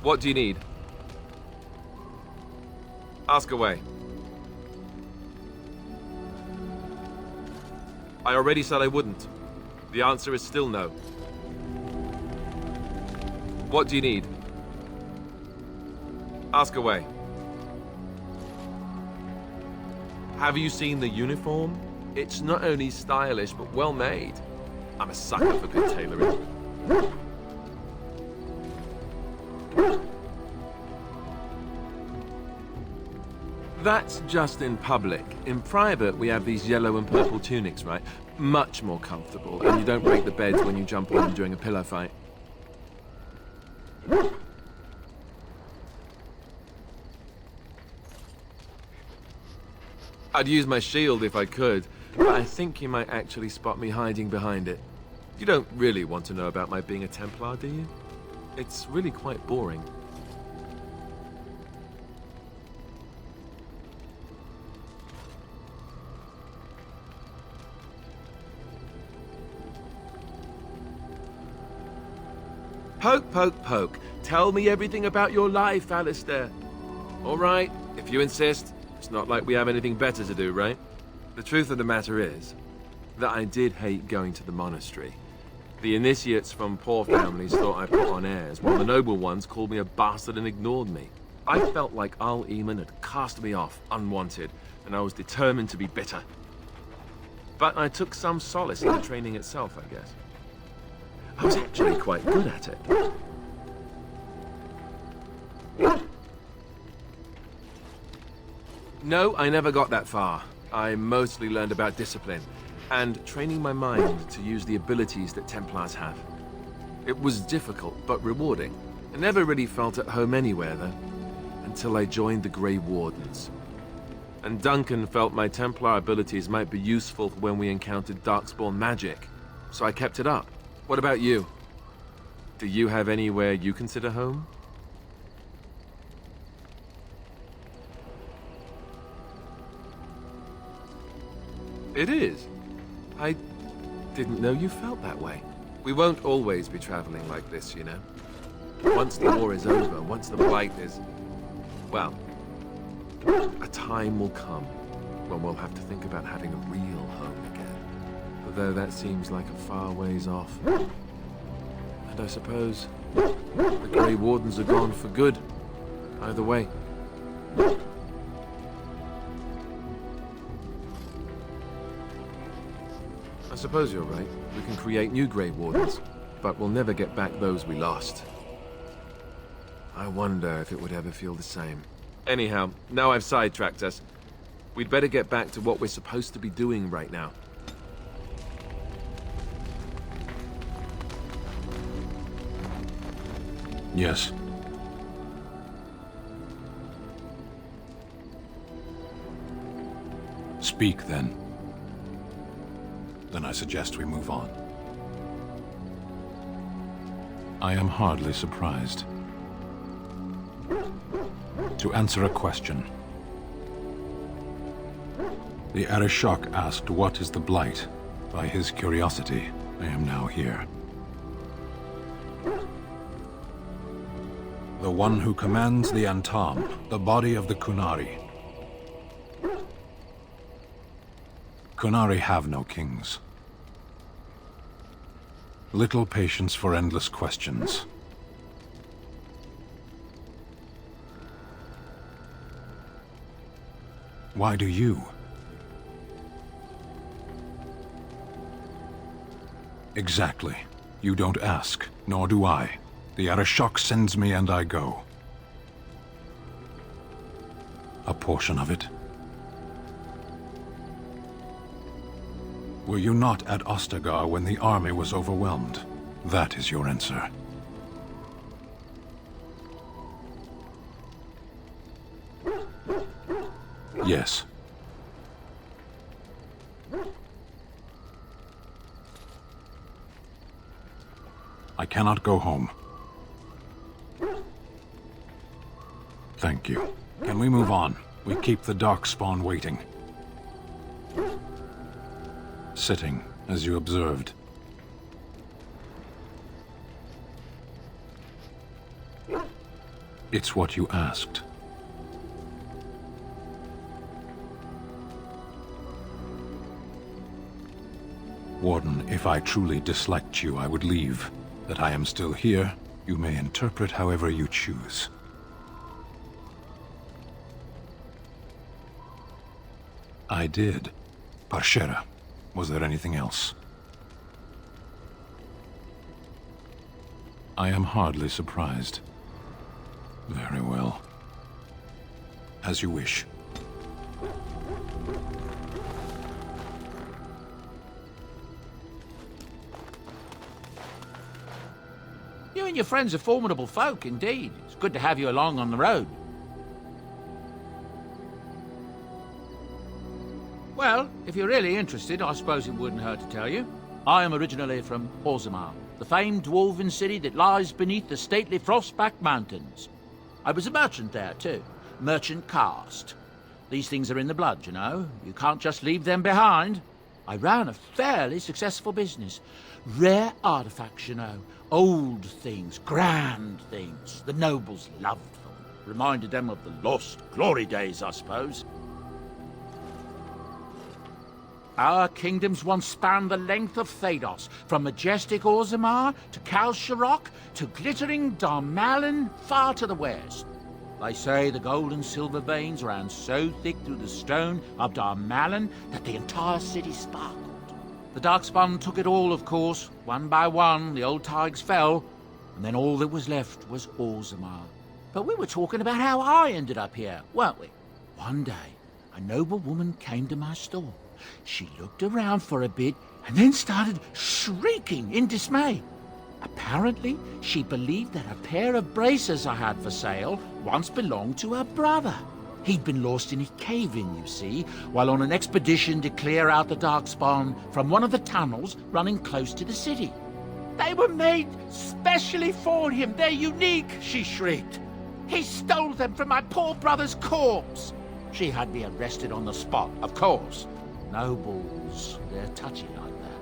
What do you need? Ask away. I already said I wouldn't. The answer is still no. What do you need? Ask away. Have you seen the uniform? It's not only stylish, but well made. I'm a sucker for good tailoring. That's just in public. In private, we have these yellow and purple tunics, right? Much more comfortable, and you don't break the beds when you jump on them during a pillow fight. I'd use my shield if I could, but I think you might actually spot me hiding behind it. You don't really want to know about my being a Templar, do you? It's really quite boring. Poke, poke, poke. Tell me everything about your life, Alistair. All right, if you insist. It's not like we have anything better to do, right? The truth of the matter is that I did hate going to the monastery. The initiates from poor families thought I put on airs, while the noble ones called me a bastard and ignored me. I felt like Al Eamon had cast me off, unwanted, and I was determined to be bitter. But I took some solace in the training itself, I guess. I was actually quite good at it. No, I never got that far. I mostly learned about discipline, and training my mind to use the abilities that Templars have. It was difficult, but rewarding. I never really felt at home anywhere, though, until I joined the Grey Wardens. And Duncan felt my Templar abilities might be useful when we encountered Darkspawn magic, so I kept it up. What about you? Do you have anywhere you consider home? It is. I didn't know you felt that way. We won't always be traveling like this, you know. Once the war is over, once the Blight is... well, a time will come when we'll have to think about having a real home again. Although that seems like a far ways off. And I suppose the Grey Wardens are gone for good. Either way. I suppose you're right. We can create new Grey Wardens, but we'll never get back those we lost. I wonder if it would ever feel the same. Anyhow, now I've sidetracked us. We'd better get back to what we're supposed to be doing right now. Yes. Speak, then. Then I suggest we move on. I am hardly surprised. To answer a question. The Arishok asked what is the Blight. By his curiosity, I am now here. The one who commands the Antam, the body of the Kunari. Kunari have no kings. Little patience for endless questions. Why do you? Exactly. You don't ask, nor do I. The Arishok sends me and I go. A portion of it. Were you not at Ostagar when the army was overwhelmed? That is your answer. Yes. I cannot go home. Thank you. Can we move on? We keep the Darkspawn waiting. Sitting, as you observed. It's what you asked. Warden, if I truly disliked you, I would leave. That I am still here, you may interpret however you choose. I did. Parshera. Was there anything else? I am hardly surprised. Very well. As you wish. You and your friends are formidable folk, indeed. It's good to have you along on the road. Well, if you're really interested, I suppose it wouldn't hurt to tell you. I am originally from Orzammar, the famed dwarven city that lies beneath the stately Frostback Mountains. I was a merchant there, too. Merchant caste. These things are in the blood, you know. You can't just leave them behind. I ran a fairly successful business. Rare artifacts, you know. Old things, grand things. The nobles loved them. Reminded them of the lost glory days, I suppose. Our kingdoms once spanned the length of Thados, from majestic Orzammar to Kalsharok to glittering Darmalin far to the west. They say the gold and silver veins ran so thick through the stone of Darmalin that the entire city sparkled. The Darkspawn took it all, of course. One by one, the old tigers fell, and then all that was left was Orzammar. But we were talking about how I ended up here, weren't we? One day, a noble woman came to my store. She looked around for a bit and then started shrieking in dismay. Apparently, she believed that a pair of braces I had for sale once belonged to her brother. He'd been lost in a cave-in, you see, while on an expedition to clear out the Darkspawn from one of the tunnels running close to the city. They were made specially for him. They're unique, she shrieked. He stole them from my poor brother's corpse. She had me arrested on the spot, of course. Nobles, they're touchy like that.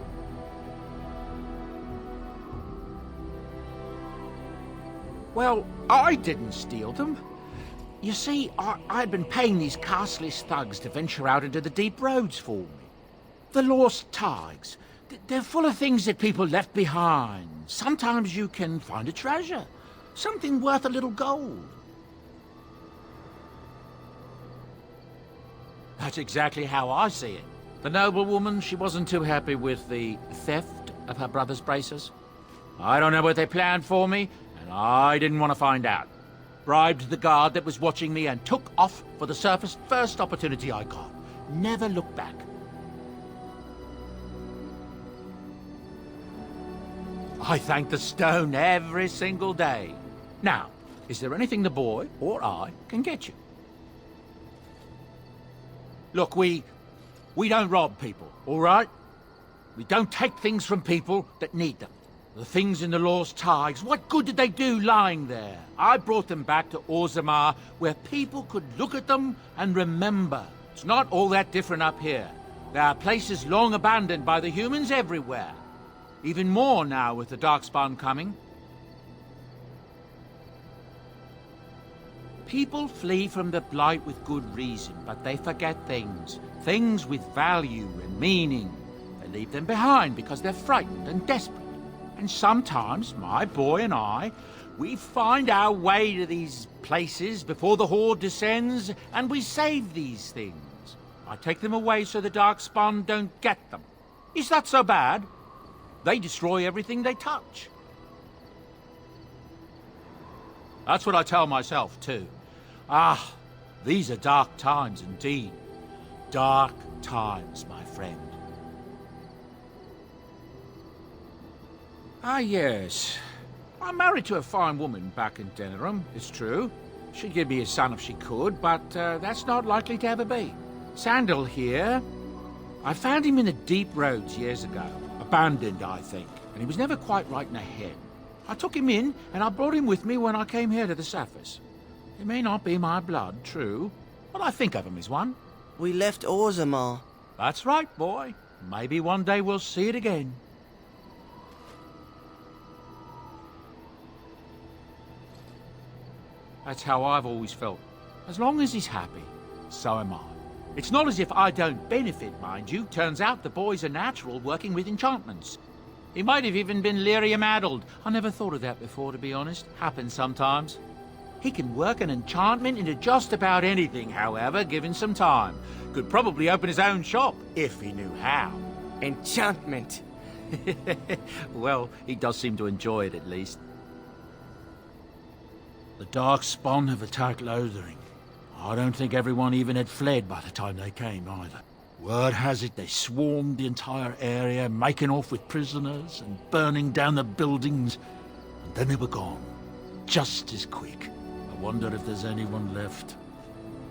Well, I didn't steal them. You see, I'd been paying these castless thugs to venture out into the deep roads for me. The lost tigers, they're full of things that people left behind. Sometimes you can find a treasure, something worth a little gold. That's exactly how I see it. The noblewoman, she wasn't too happy with the theft of her brother's braces. I don't know what they planned for me, and I didn't want to find out. Bribed the guard that was watching me and took off for the surface first opportunity I got. Never looked back. I thank the stone every single day. Now, is there anything the boy or I can get you? Look, we don't rob people, all right? We don't take things from people that need them. The things in the lost tigers, what good did they do lying there? I brought them back to Orzammar, where people could look at them and remember. It's not all that different up here. There are places long abandoned by the humans everywhere. Even more now with the Darkspawn coming. People flee from the Blight with good reason, but they forget things. Things with value and meaning. They leave them behind because they're frightened and desperate. And sometimes, my boy and I, we find our way to these places before the Horde descends, and we save these things. I take them away so the Darkspawn don't get them. Is that so bad? They destroy everything they touch. That's what I tell myself, too. Ah, these are dark times indeed. Dark times, my friend. Ah, yes. I'm married to a fine woman back in Denerim, it's true. She'd give me a son if she could, but that's not likely to ever be. Sandal here. I found him in the deep roads years ago. Abandoned, I think, and he was never quite right in the head. I took him in, and I brought him with me when I came here to the surface. He may not be my blood, true, but I think of him as one. We left Orzammar. That's right, boy. Maybe one day we'll see it again. That's how I've always felt. As long as he's happy, so am I. It's not as if I don't benefit, mind you. Turns out the boy's a natural working with enchantments. He might have even been lyrium-addled. I never thought of that before, to be honest. Happens sometimes. He can work an enchantment into just about anything, however, given some time. Could probably open his own shop, if he knew how. Enchantment. Well, he does seem to enjoy it, at least. The Darkspawn have attacked Lothering. I don't think everyone even had fled by the time they came, either. Word has it they swarmed the entire area, making off with prisoners and burning down the buildings. And then they were gone. Just as quick. I wonder if there's anyone left.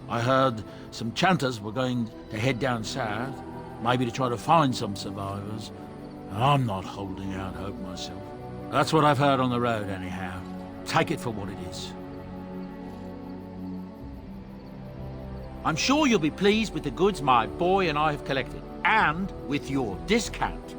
I heard some chanters were going to head down south, maybe to try to find some survivors. I'm not holding out hope myself. That's what I've heard on the road, anyhow. Take it for what it is. I'm sure you'll be pleased with the goods my boy and I have collected, and with your discount.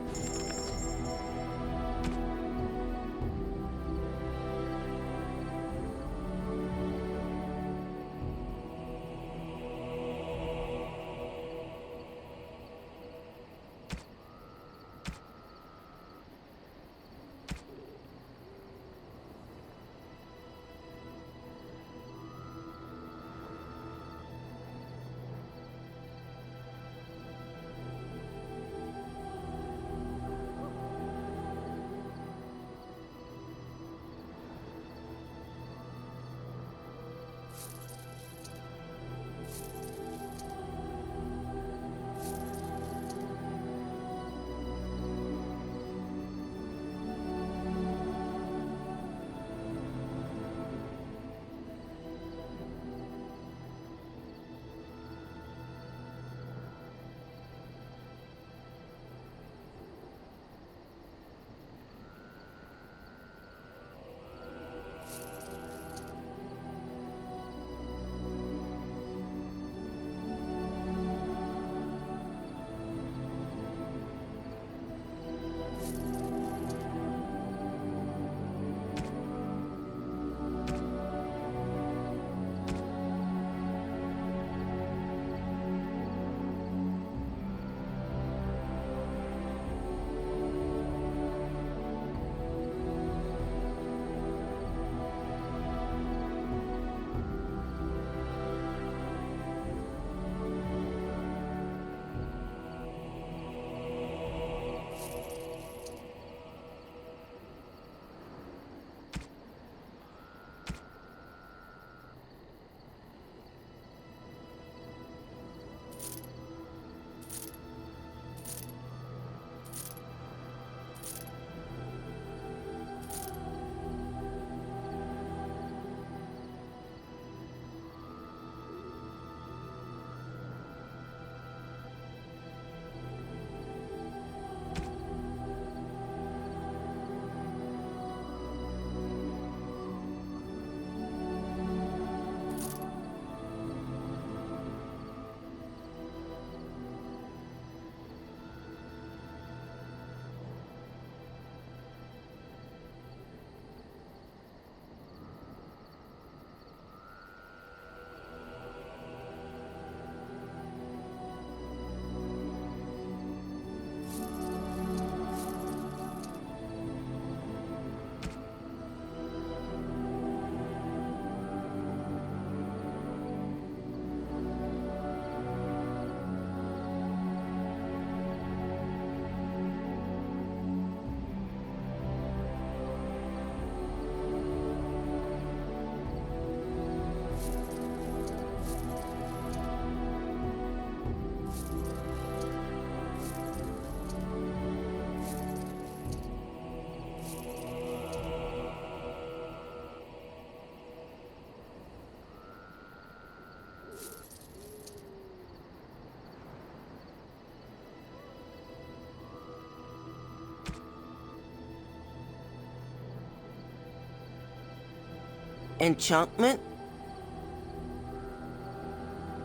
Enchantment?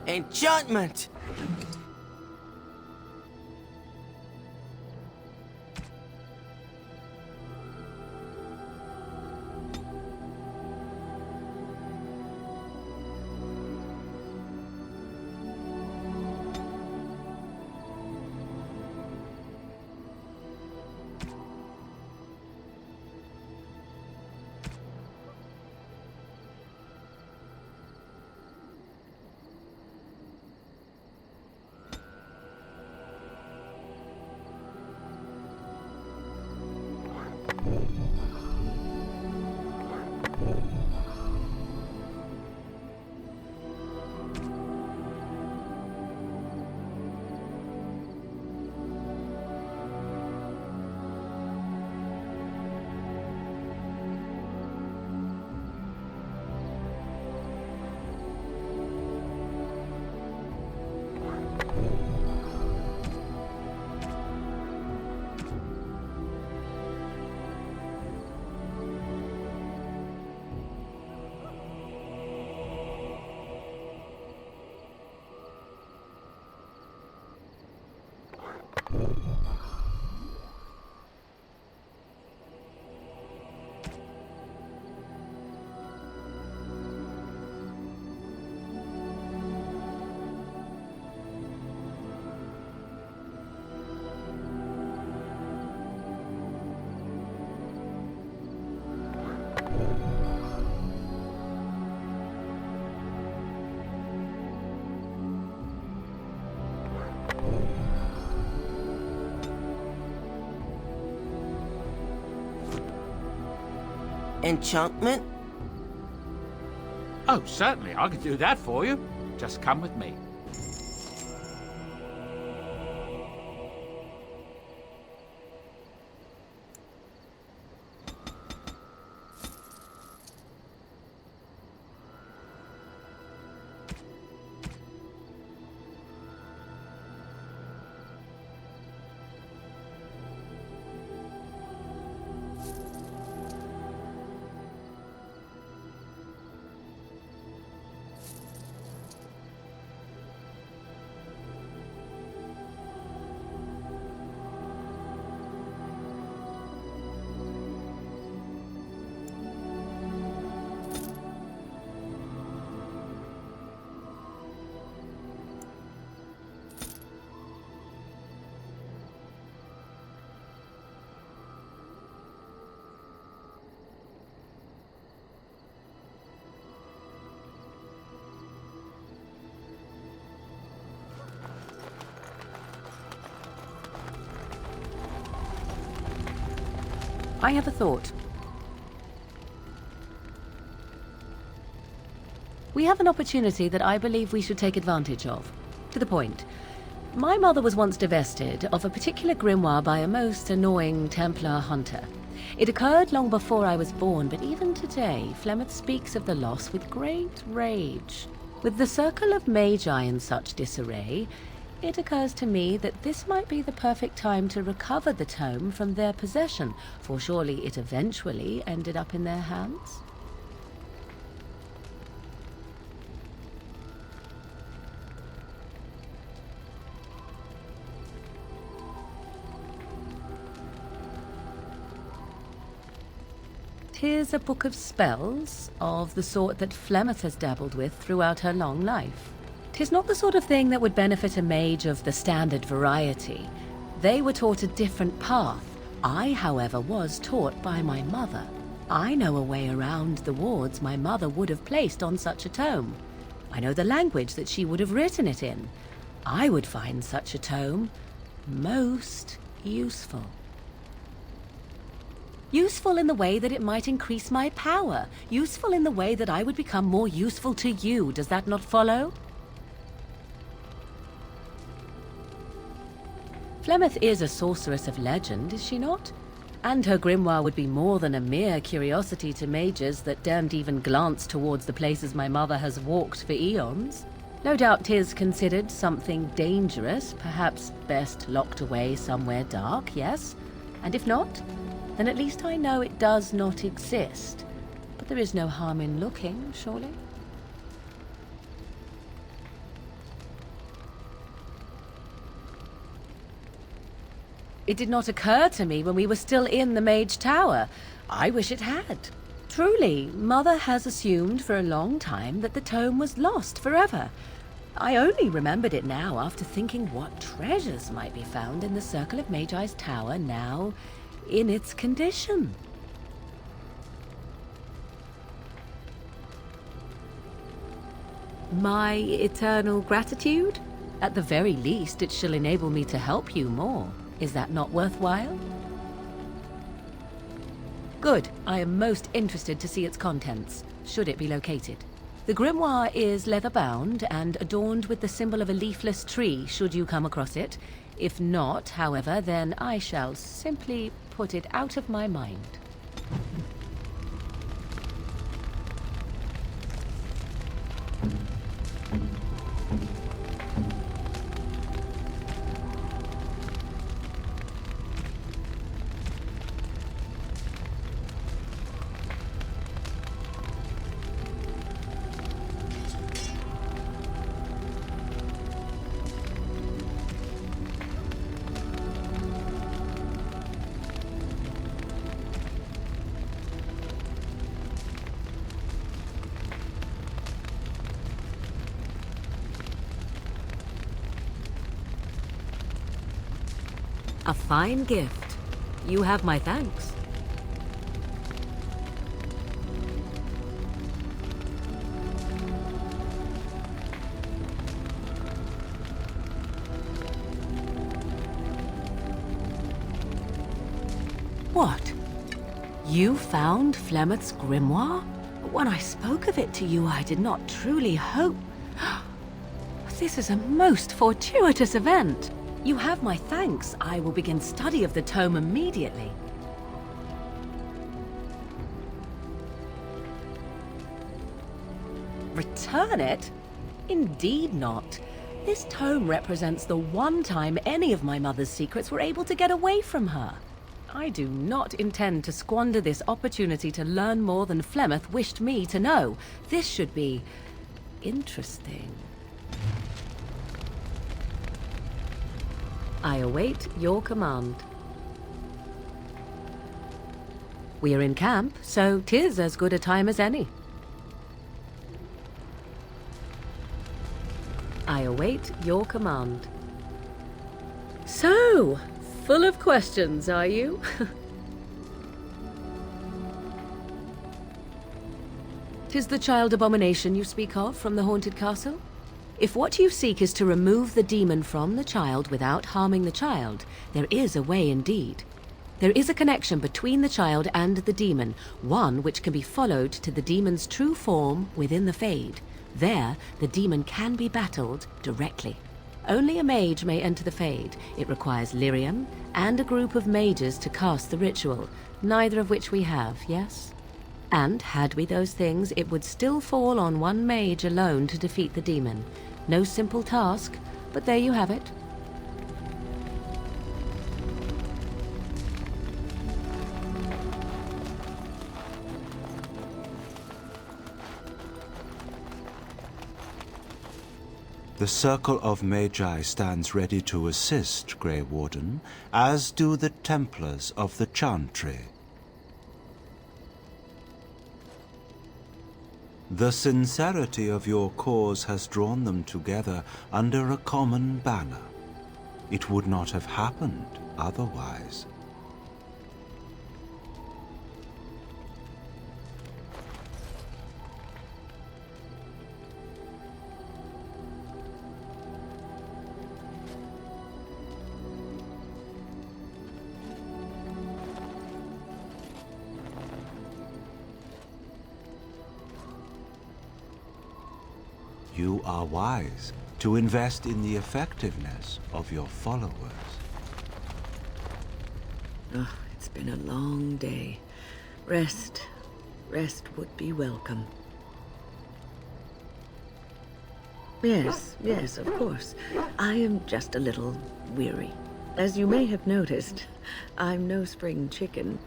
Enchantment! Enchantment? Oh, certainly, I could do that for you. Just come with me. I have a thought. We have an opportunity that I believe we should take advantage of. To the point. My mother was once divested of a particular grimoire by a most annoying Templar hunter. It occurred long before I was born, but even today, Flemeth speaks of the loss with great rage. With the circle of magi in such disarray, it occurs to me that this might be the perfect time to recover the tome from their possession, for surely it eventually ended up in their hands. Tis a book of spells, of the sort that Flemeth has dabbled with throughout her long life. 'Tis not the sort of thing that would benefit a mage of the standard variety. They were taught a different path. I, however, was taught by my mother. I know a way around the wards my mother would have placed on such a tome. I know the language that she would have written it in. I would find such a tome most useful. Useful in the way that it might increase my power. Useful in the way that I would become more useful to you. Does that not follow? Flemeth is a sorceress of legend, is she not? And her grimoire would be more than a mere curiosity to mages that daren't even glance towards the places my mother has walked for eons. No doubt 'tis considered something dangerous, perhaps best locked away somewhere dark, yes? And if not, then at least I know it does not exist. But there is no harm in looking, surely? It did not occur to me when we were still in the Mage Tower. I wish it had. Truly, Mother has assumed for a long time that the tome was lost forever. I only remembered it now after thinking what treasures might be found in the Circle of Magi's Tower now in its condition. My eternal gratitude? At the very least, it shall enable me to help you more. Is that not worthwhile? Good. I am most interested to see its contents, should it be located. The grimoire is leather-bound and adorned with the symbol of a leafless tree, should you come across it. If not, however, then I shall simply put it out of my mind. A fine gift. You have my thanks. What? You found Flemeth's grimoire? When I spoke of it to you, I did not truly hope... This is a most fortuitous event. You have my thanks. I will begin study of the tome immediately. Return it? Indeed not. This tome represents the one time any of my mother's secrets were able to get away from her. I do not intend to squander this opportunity to learn more than Flemeth wished me to know. This should be... interesting. I await your command. We are in camp, so 'tis as good a time as any. I await your command. So, full of questions, are you? 'Tis the child abomination you speak of from the haunted castle? If what you seek is to remove the demon from the child without harming the child, there is a way indeed. There is a connection between the child and the demon, one which can be followed to the demon's true form within the Fade. There, the demon can be battled directly. Only a mage may enter the Fade. It requires lyrium and a group of mages to cast the ritual, neither of which we have, yes? And had we those things, it would still fall on one mage alone to defeat the demon. No simple task, but there you have it. The Circle of Magi stands ready to assist, Grey Warden, as do the Templars of the Chantry. The sincerity of your cause has drawn them together under a common banner. It would not have happened otherwise. You are wise to invest in the effectiveness of your followers. Oh, it's been a long day. Rest would be welcome. Yes, of course. I am just a little weary. As you may have noticed, I'm no spring chicken.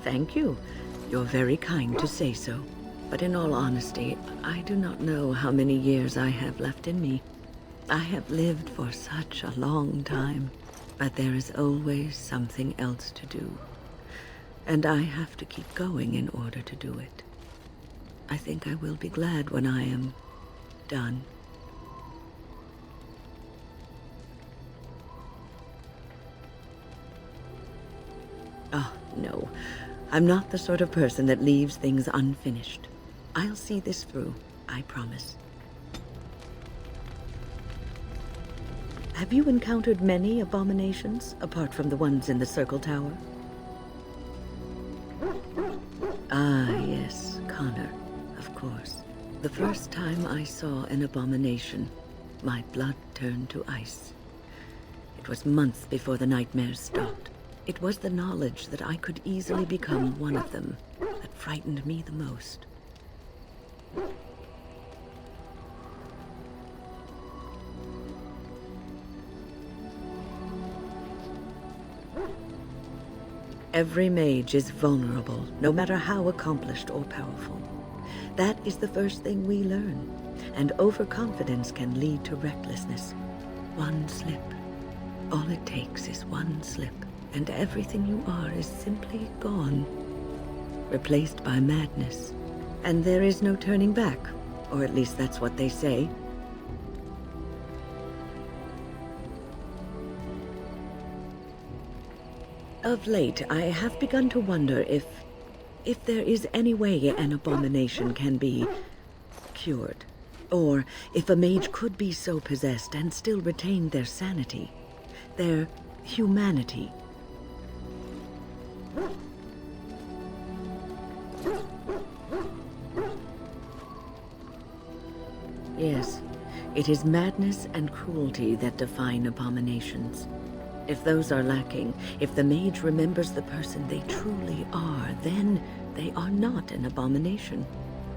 Thank you. You're very kind to say so. But in all honesty, I do not know how many years I have left in me. I have lived for such a long time, but there is always something else to do. And I have to keep going in order to do it. I think I will be glad when I am done. Oh, no. I'm not the sort of person that leaves things unfinished. I'll see this through, I promise. Have you encountered many abominations, apart from the ones in the Circle Tower? Ah, yes, Connor, of course. The first time I saw an abomination, my blood turned to ice. It was months before the nightmares stopped. It was the knowledge that I could easily become one of them that frightened me the most. Every mage is vulnerable, no matter how accomplished or powerful. That is the first thing we learn, and overconfidence can lead to recklessness. One slip. All it takes is one slip, and everything you are is simply gone, replaced by madness. And there is no turning back, or at least that's what they say. Of late, I have begun to wonder if there is any way an abomination can be cured. Or if a mage could be so possessed and still retain their sanity, their humanity. Yes, it is madness and cruelty that define abominations. If those are lacking, if the mage remembers the person they truly are, then they are not an abomination.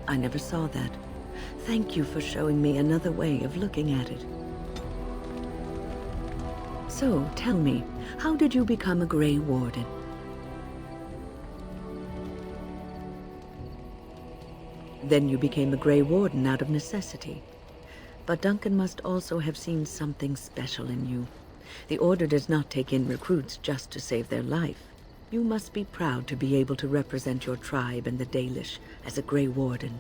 I never saw that. Thank you for showing me another way of looking at it. So, tell me, how did you become a Grey Warden? Then you became a Grey Warden out of necessity. But Duncan must also have seen something special in you. The Order does not take in recruits just to save their life. You must be proud to be able to represent your tribe and the Dalish as a Grey Warden.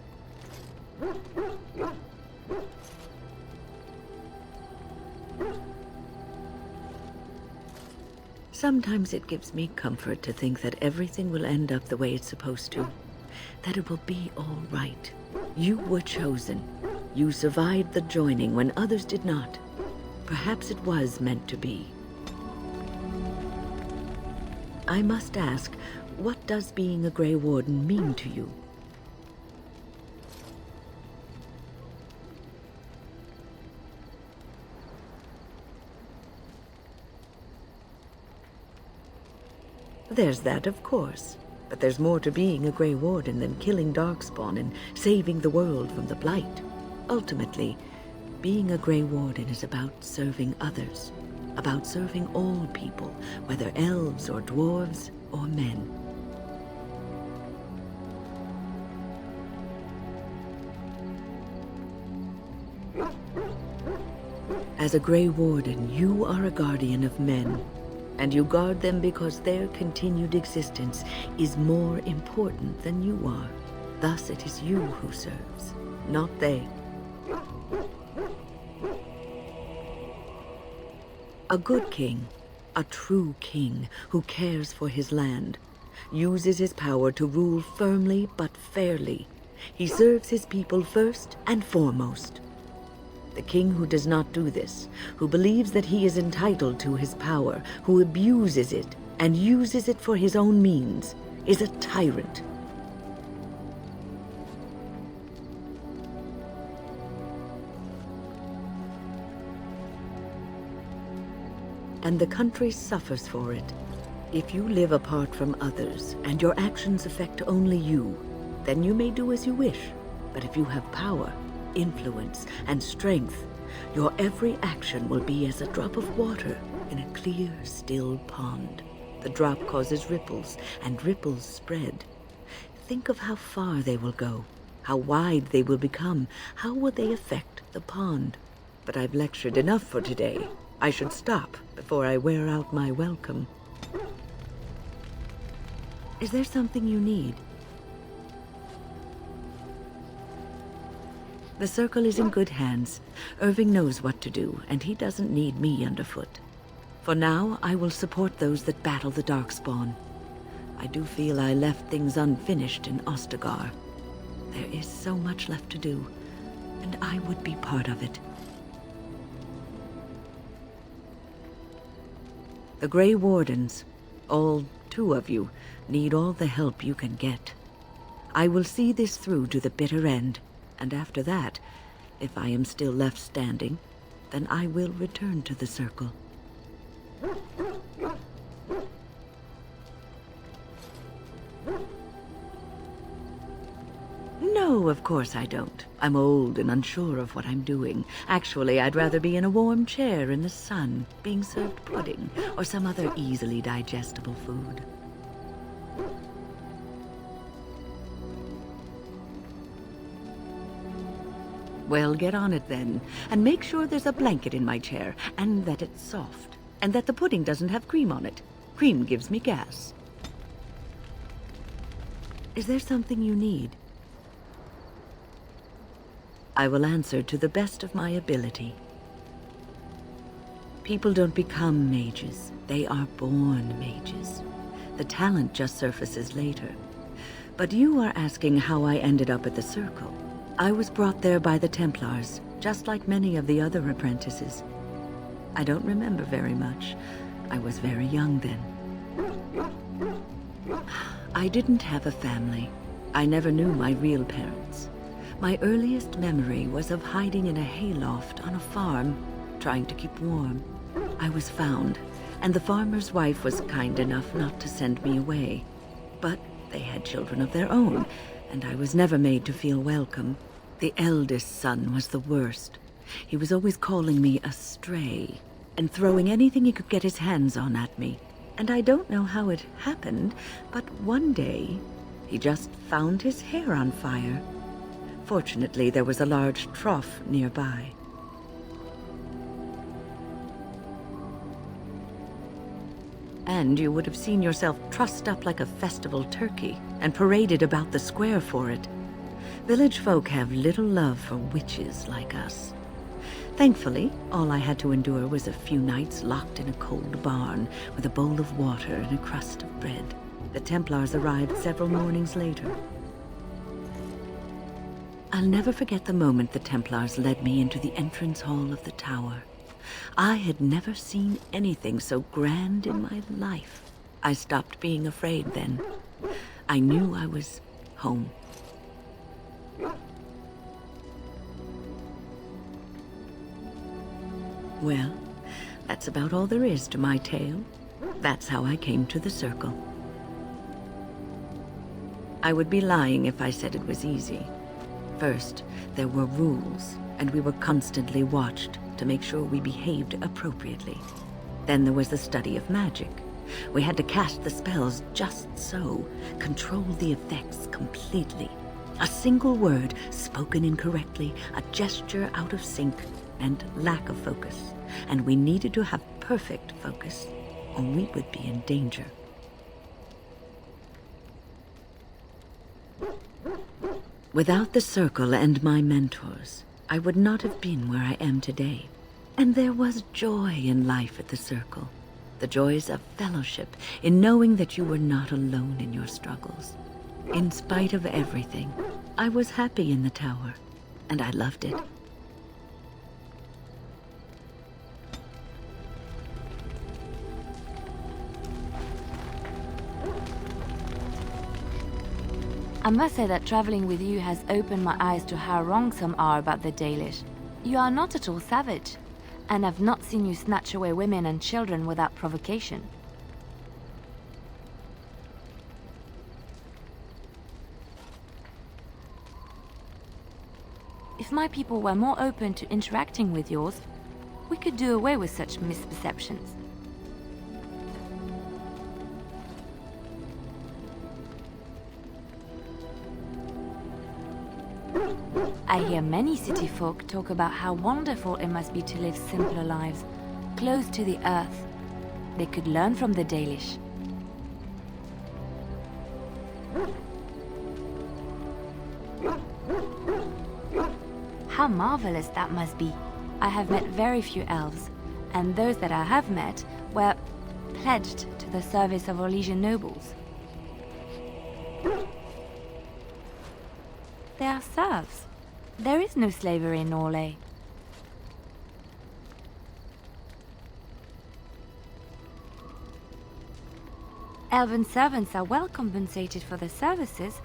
Sometimes it gives me comfort to think that everything will end up the way it's supposed to. That it will be all right. You were chosen. You survived the joining when others did not. Perhaps it was meant to be. I must ask, what does being a Grey Warden mean to you? There's that, of course. But there's more to being a Grey Warden than killing Darkspawn and saving the world from the Blight. Ultimately, being a Grey Warden is about serving others, about serving all people, whether elves or dwarves or men. As a Grey Warden, you are a guardian of men, and you guard them because their continued existence is more important than you are. Thus it is you who serves, not they. A good king, a true king who cares for his land, uses his power to rule firmly but fairly. He serves his people first and foremost. The king who does not do this, who believes that he is entitled to his power, who abuses it and uses it for his own means, is a tyrant. And the country suffers for it. If you live apart from others and your actions affect only you, then you may do as you wish. But if you have power, influence, and strength, your every action will be as a drop of water in a clear, still pond. The drop causes ripples, and ripples spread. Think of how far they will go, how wide they will become, how will they affect the pond. But I've lectured enough for today. I should stop before I wear out my welcome. Is there something you need? The Circle is in good hands. Irving knows what to do, and he doesn't need me underfoot. For now, I will support those that battle the Darkspawn. I do feel I left things unfinished in Ostagar. There is so much left to do, and I would be part of it. The Grey Wardens, all 2 of you, need all the help you can get. I will see this through to the bitter end. And after that, if I am still left standing, then I will return to the Circle. No, of course I don't. I'm old and unsure of what I'm doing. Actually, I'd rather be in a warm chair in the sun, being served pudding or some other easily digestible food. Well, get on it then, and make sure there's a blanket in my chair, and that it's soft, and that the pudding doesn't have cream on it. Cream gives me gas. Is there something you need? I will answer to the best of my ability. People don't become mages. They are born mages. The talent just surfaces later. But you are asking how I ended up at the Circle. I was brought there by the Templars, just like many of the other apprentices. I don't remember very much. I was very young then. I didn't have a family. I never knew my real parents. My earliest memory was of hiding in a hayloft on a farm, trying to keep warm. I was found, and the farmer's wife was kind enough not to send me away. But they had children of their own, and I was never made to feel welcome. The eldest son was the worst. He was always calling me a stray, and throwing anything he could get his hands on at me. And I don't know how it happened, but one day, he just found his hair on fire. Fortunately, there was a large trough nearby. And you would have seen yourself trussed up like a festival turkey and paraded about the square for it. Village folk have little love for witches like us. Thankfully, all I had to endure was a few nights locked in a cold barn with a bowl of water and a crust of bread. The Templars arrived several mornings later. I'll never forget the moment the Templars led me into the entrance hall of the tower. I had never seen anything so grand in my life. I stopped being afraid then. I knew I was home. Well, that's about all there is to my tale. That's how I came to the Circle. I would be lying if I said it was easy. First, there were rules, and we were constantly watched to make sure we behaved appropriately. Then there was the study of magic. We had to cast the spells just so, control the effects completely. A single word spoken incorrectly, a gesture out of sync, and lack of focus. And we needed to have perfect focus, or we would be in danger. Without the Circle and my mentors, I would not have been where I am today. And there was joy in life at the Circle. The joys of fellowship, in knowing that you were not alone in your struggles. In spite of everything, I was happy in the tower, and I loved it. I must say that traveling with you has opened my eyes to how wrong some are about the Dalish. You are not at all savage, and I've not seen you snatch away women and children without provocation. If my people were more open to interacting with yours, we could do away with such misperceptions. I hear many city folk talk about how wonderful it must be to live simpler lives, close to the earth. They could learn from the Dalish. How marvelous that must be. I have met very few elves, and those that I have met were pledged to the service of Orlesian nobles. They are serfs. There is no slavery in Orlais. Elven servants are well compensated for their services.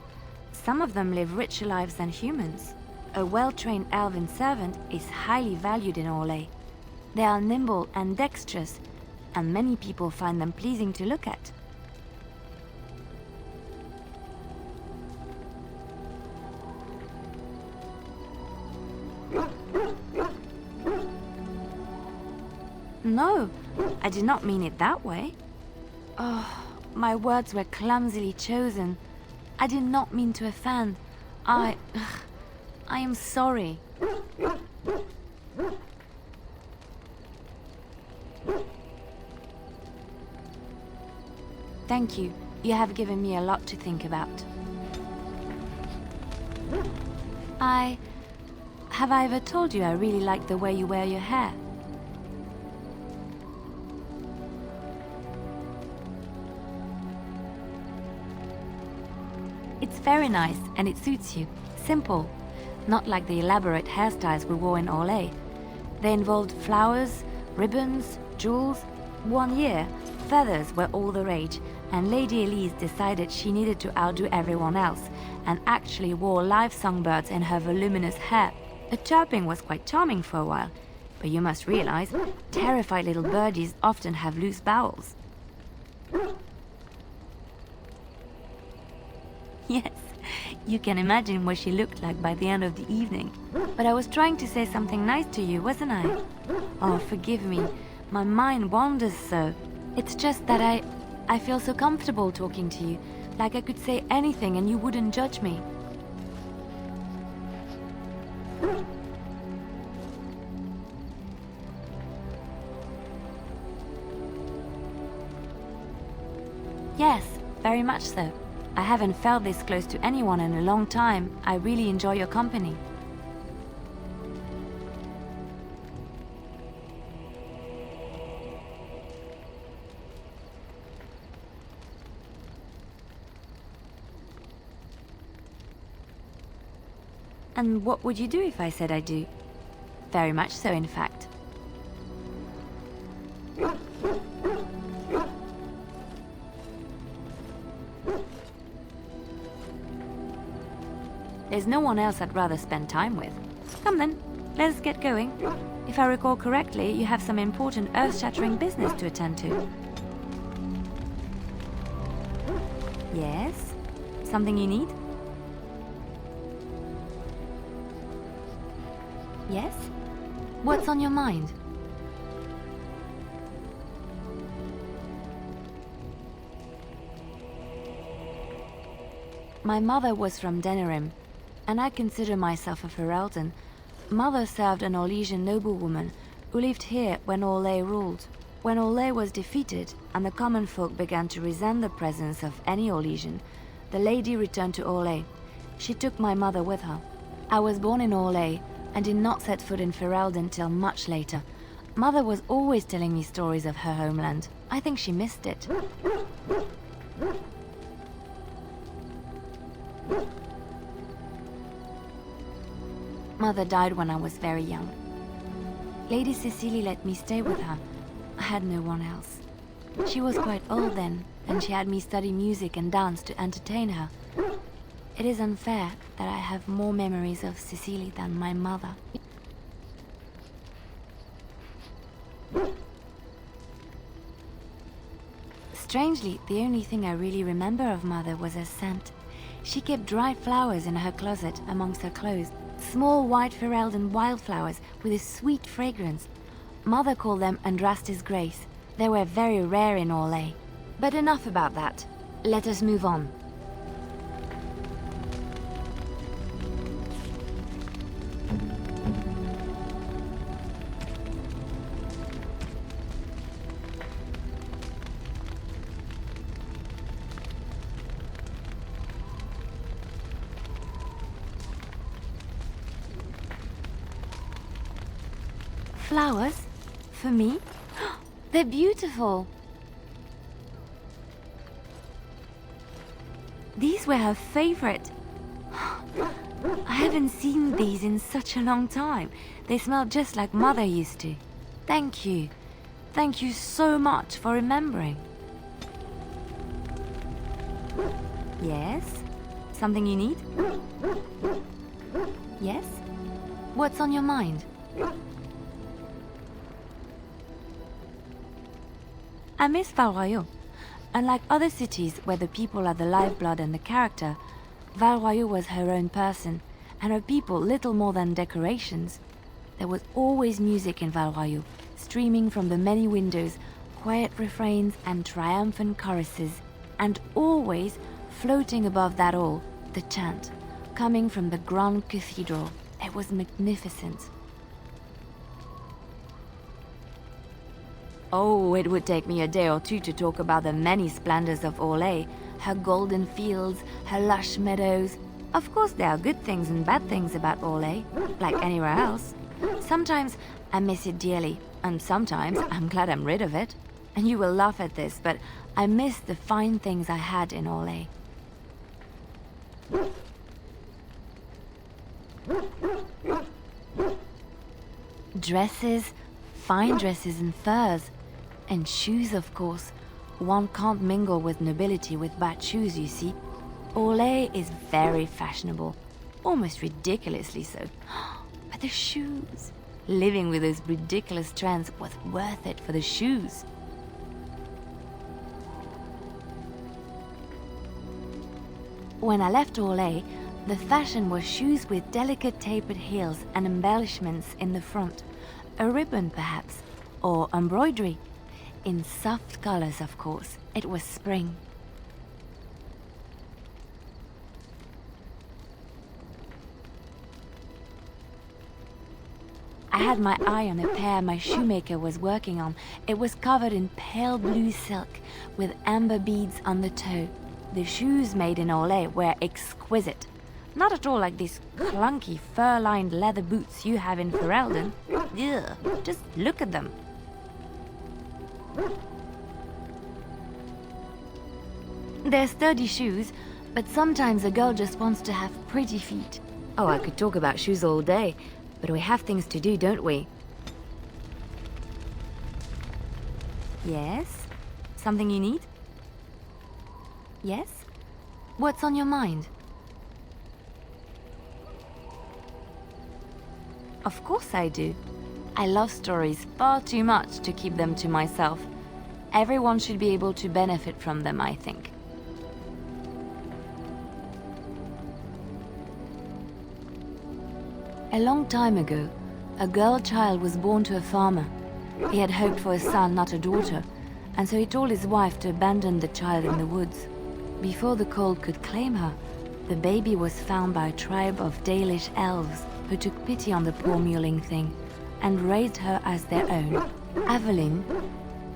Some of them live richer lives than humans. A well-trained elven servant is highly valued in Orlais. They are nimble and dexterous, and many people find them pleasing to look at. No, I did not mean it that way. Oh, my words were clumsily chosen. I did not mean to offend. I am sorry. Thank you. You have given me a lot to think about. Have I ever told you I really like the way you wear your hair? It's very nice and it suits you. Simple. not like the elaborate hairstyles we wore in Orlais. They involved flowers, ribbons, jewels. One year, feathers were all the rage, and Lady Elise decided she needed to outdo everyone else, and actually wore live songbirds in her voluminous hair. The chirping was quite charming for a while, but you must realize, terrified little birdies often have loose bowels. Yes, you can imagine what she looked like by the end of the evening. But I was trying to say something nice to you, wasn't I? Oh, forgive me. My mind wanders so. It's just that I feel so comfortable talking to you, like I could say anything and you wouldn't judge me. Yes, very much so. I haven't felt this close to anyone in a long time. I really enjoy your company. And what would you do if I said I do? Very much so, in fact. There's no one else I'd rather spend time with. Come then, let's get going. If I recall correctly, you have some important earth-shattering business to attend to. Yes? Something you need? Yes? What's on your mind? My mother was from Denerim, and I consider myself a Ferelden. Mother served an Orlesian noblewoman who lived here when Orlais ruled. When Orlais was defeated and the common folk began to resent the presence of any Orlesian, the lady returned to Orlais. She took my mother with her. I was born in Orlais and did not set foot in Ferelden till much later. Mother was always telling me stories of her homeland. I think she missed it. Mother died when I was very young. Lady Cecily let me stay with her. I had no one else. She was quite old then, and she had me study music and dance to entertain her. It is unfair that I have more memories of Cecily than my mother. Strangely, the only thing I really remember of Mother was her scent. She kept dried flowers in her closet amongst her clothes. Small white Ferelden wildflowers with a sweet fragrance. Mother called them Andrastis Grace. They were very rare in Orlais. But enough about that. Let us move on. Flowers? For me? They're beautiful. These were her favorite. I haven't seen these in such a long time. They smell just like Mother used to. Thank you. Thank you so much for remembering. Yes? Something you need? Yes? What's on your mind? I miss Val-Royeaux. Unlike other cities where the people are the lifeblood and the character, Val-Royeaux was her own person, and her people little more than decorations. There was always music in Val-Royeaux, streaming from the many windows, quiet refrains and triumphant choruses, and always, floating above that all, the chant, coming from the grand cathedral. It was magnificent. Oh, it would take me a day or two to talk about the many splendors of Orlais, her golden fields, her lush meadows. Of course, there are good things and bad things about Orlais, like anywhere else. Sometimes I miss it dearly, and sometimes I'm glad I'm rid of it. And you will laugh at this, but I miss the fine things I had in Orlais. Dresses, fine dresses and furs, and shoes, of course. One can't mingle with nobility with bad shoes, you see. Orlais is very fashionable, almost ridiculously so. But the shoes! Living with those ridiculous trends was worth it for the shoes. When I left Orlais, the fashion was shoes with delicate tapered heels and embellishments in the front. A ribbon, perhaps, or embroidery. In soft colors, of course. It was spring. I had my eye on a pair my shoemaker was working on. It was covered in pale blue silk, with amber beads on the toe. The shoes made in Orlais were exquisite. Not at all like these clunky fur-lined leather boots you have in Ferelden. Ugh, just look at them. They're sturdy shoes, but sometimes a girl just wants to have pretty feet. Oh, I could talk about shoes all day, but we have things to do, don't we? Yes? Something you need? Yes? What's on your mind? Of course I do. I love stories far too much to keep them to myself. Everyone should be able to benefit from them, I think. A long time ago, a girl child was born to a farmer. He had hoped for a son, not a daughter, and so he told his wife to abandon the child in the woods. Before the cold could claim her, the baby was found by a tribe of Dalish Elves who took pity on the poor mewling thing and raised her as their own. Aveline,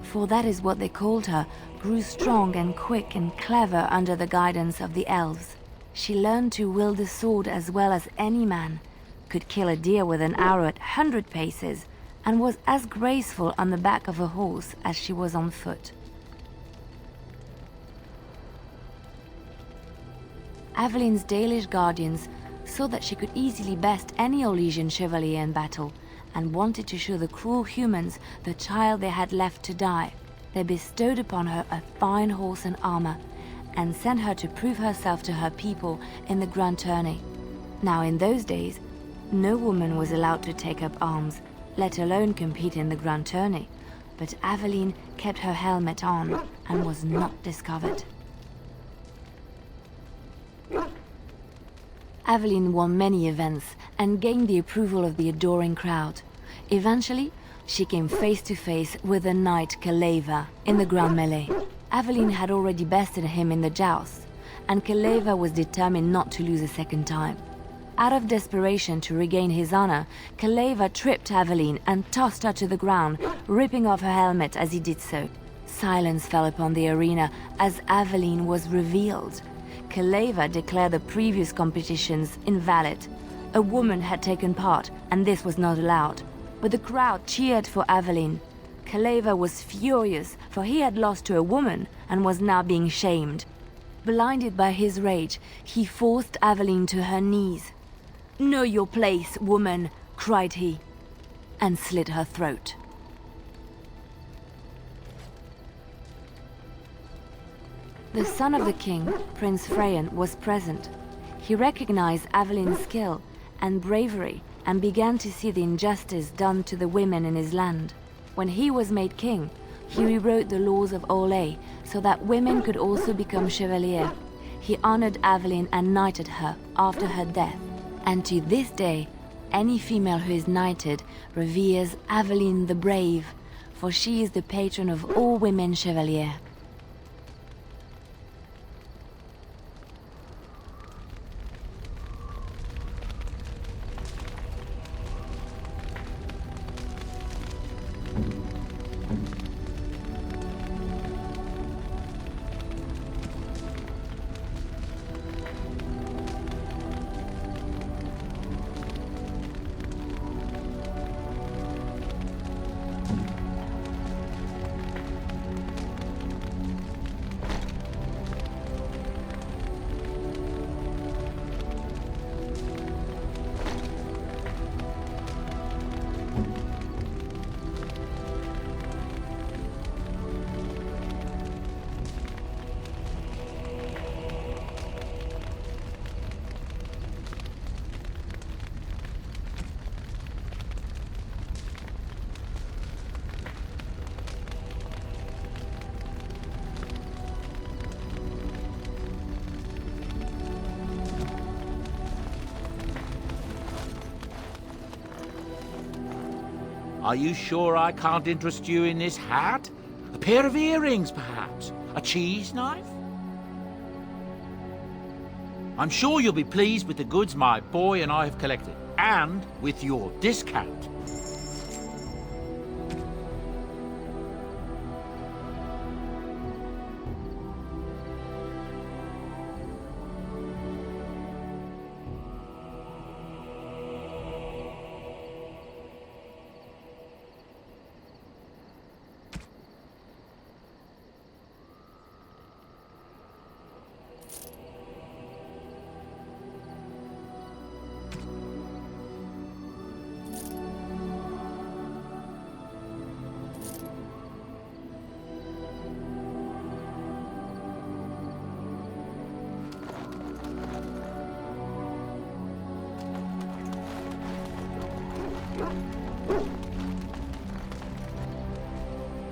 for that is what they called her, grew strong and quick and clever under the guidance of the elves. She learned to wield the sword as well as any man, could kill a deer with an arrow at 100 paces, and was as graceful on the back of a horse as she was on foot. Aveline's Dalish guardians saw that she could easily best any Orlesian chevalier in battle, and wanted to show the cruel humans the child they had left to die. They bestowed upon her a fine horse and armor, and sent her to prove herself to her people in the grand tourney. Now in those days, no woman was allowed to take up arms, let alone compete in the grand tourney, but Aveline kept her helmet on and was not discovered. Aveline won many events and gained the approval of the adoring crowd. Eventually, she came face to face with the knight Kaleva in the grand melee. Aveline had already bested him in the joust, and Kaleva was determined not to lose a second time. Out of desperation to regain his honor, Kaleva tripped Aveline and tossed her to the ground, ripping off her helmet as he did so. Silence fell upon the arena as Aveline was revealed. Kaleva declared the previous competitions invalid. A woman had taken part, and this was not allowed. But the crowd cheered for Aveline. Kaleva was furious, for he had lost to a woman and was now being shamed. Blinded by his rage, he forced Aveline to her knees. "Know your place, woman," cried he, and slit her throat. The son of the king, Prince Freyan, was present. He recognized Aveline's skill and bravery and began to see the injustice done to the women in his land. When he was made king, he rewrote the laws of Orlais so that women could also become chevalier. He honored Aveline and knighted her after her death. And to this day, any female who is knighted reveres Aveline the Brave, for she is the patron of all women chevalier. Are you sure I can't interest you in this hat? A pair of earrings, perhaps? A cheese knife? I'm sure you'll be pleased with the goods my boy and I have collected, and with your discount.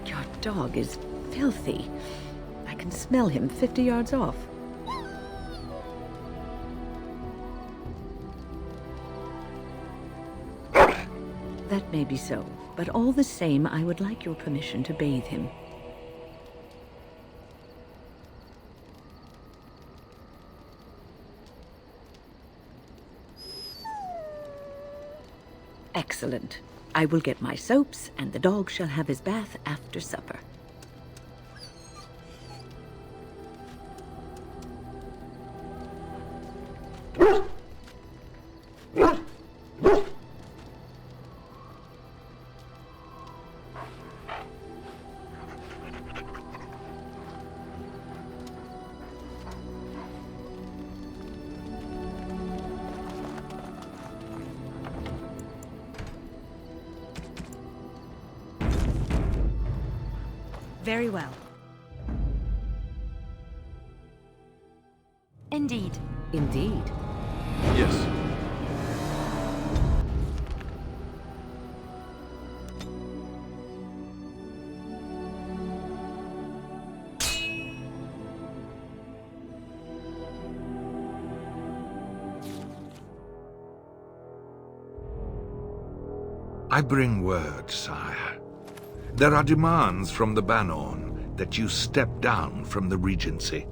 Your dog is filthy. I can smell him 50 yards off. That may be so, but all the same, I would like your permission to bathe him. Excellent. I will get my soaps, and the dog shall have his bath after supper. Very well. Indeed. Indeed. Yes. I bring word, sire. There are demands from the Banorn that you step down from the Regency.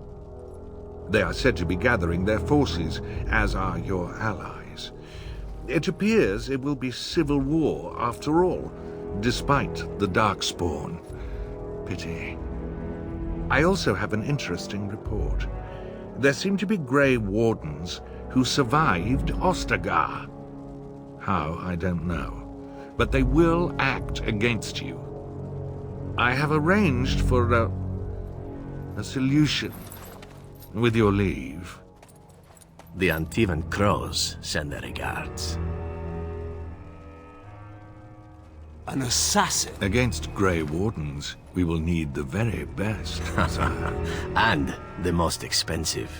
They are said to be gathering their forces, as are your allies. It appears it will be civil war after all, despite the Darkspawn. Pity. I also have an interesting report. There seem to be Grey Wardens who survived Ostagar. How, I don't know. But they will act against you. I have arranged for a solution, with your leave. The Antivan Crows send their regards. An assassin? Against Grey Wardens, we will need the very best, sire. And the most expensive.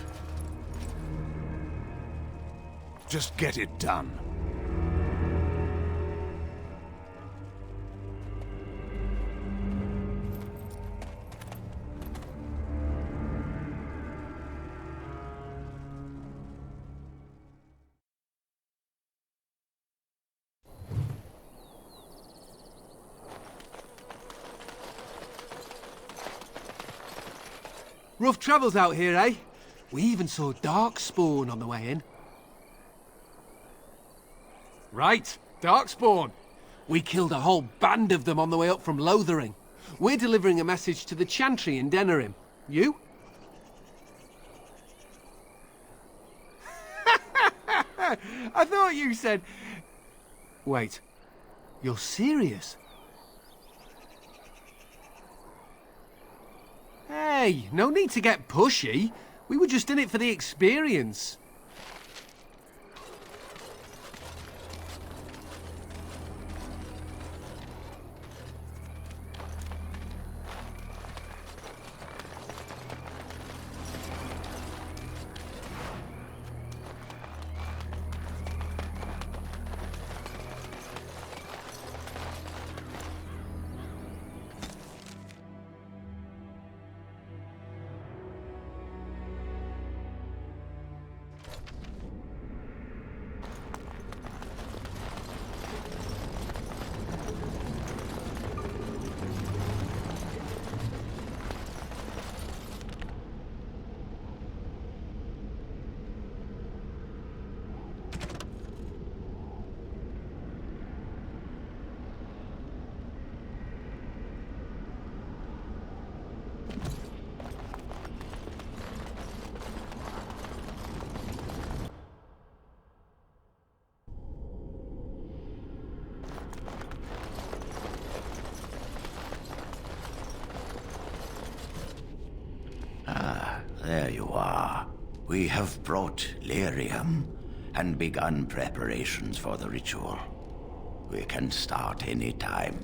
Just get it done. Rough travels out here, eh? We even saw Darkspawn on the way in. Right, Darkspawn. We killed a whole band of them on the way up from Lothering. We're delivering a message to the Chantry in Denerim. You? I thought you said... Wait, you're serious? Hey, no need to get pushy. We were just in it for the experience. There you are. We have brought lyrium and begun preparations for the ritual. We can start any time.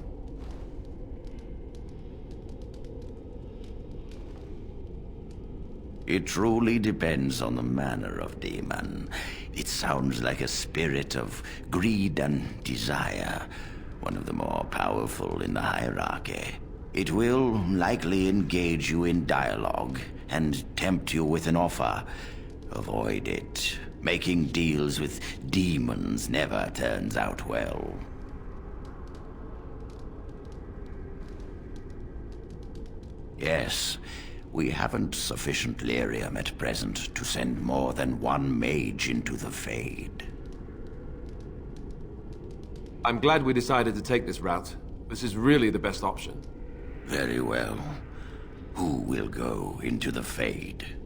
It truly depends on the manner of demon. It sounds like a spirit of greed and desire, one of the more powerful in the hierarchy. It will likely engage you in dialogue and tempt you with an offer. Avoid it. Making deals with demons never turns out well. Yes, we haven't sufficient lyrium at present to send more than one mage into the Fade. I'm glad we decided to take this route. This is really the best option. Very well. Who will go into the Fade?